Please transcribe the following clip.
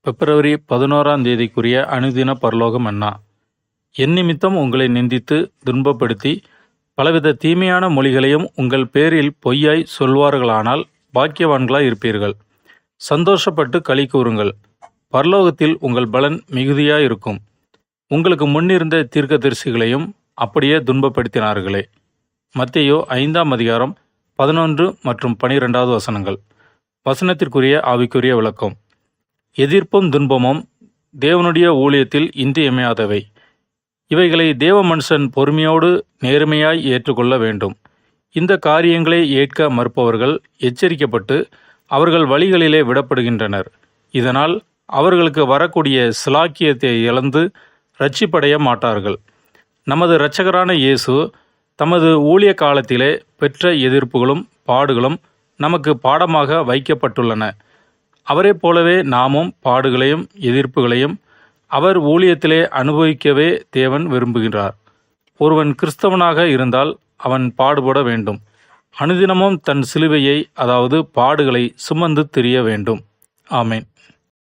பிப்ரவரி 11 அனுதின பரலோக மன்னா. என் நிமித்தம் உங்களை நிந்தித்து துன்பப்படுத்தி பலவித தீமையான மொழிகளையும் உங்கள் பேரில் பொய்யாய் சொல்வார்களானால் பாக்கியவான்களாய் இருப்பீர்கள். சந்தோஷப்பட்டு களி கூறுங்கள், பரலோகத்தில் உங்கள் பலன் மிகுதியாயிருக்கும். உங்களுக்கு முன்னிருந்த தீர்க்கதரிசிகளையும் அப்படியே துன்பப்படுத்தினார்களே. மத்தேயு 5 மற்றும் 12 வசனங்கள். வசனத்திற்குரிய ஆவிக்குரிய விளக்கம். எதிர்ப்பும் துன்பமும் தேவனுடைய ஊழியத்தில் இன்றியமையாதவை. இவைகளை தேவ மனுஷன் பொறுமையோடு நேர்மையாய் ஏற்றுக்கொள்ள வேண்டும். இந்த காரியங்களை ஏற்க மறுப்பவர்கள் எச்சரிக்கப்பட்டு அவர்கள் வழிகளிலே விடப்படுகின்றனர். இதனால் அவர்களுக்கு வரக்கூடிய சிலாக்கியத்தை இழந்து இரட்சிப்படைய மாட்டார்கள். நமது இரட்சகரான இயேசு தமது ஊழிய காலத்திலே பெற்ற எதிர்ப்புகளும் பாடுகளும் நமக்கு பாடமாக வைக்கப்பட்டுள்ளன. அவரைப் போலவே நாமும் பாடுகளையும் எதிர்ப்புகளையும் அவர் ஊழியத்திலே அனுபவிக்கவே தேவன் விரும்புகிறார். ஒருவன் கிறிஸ்தவனாக இருந்தால் அவன் பாடுபட வேண்டும். அனுதினமும் தன் சிலுவையை, அதாவது பாடுகளை சுமந்து திரிய வேண்டும். ஆமென்.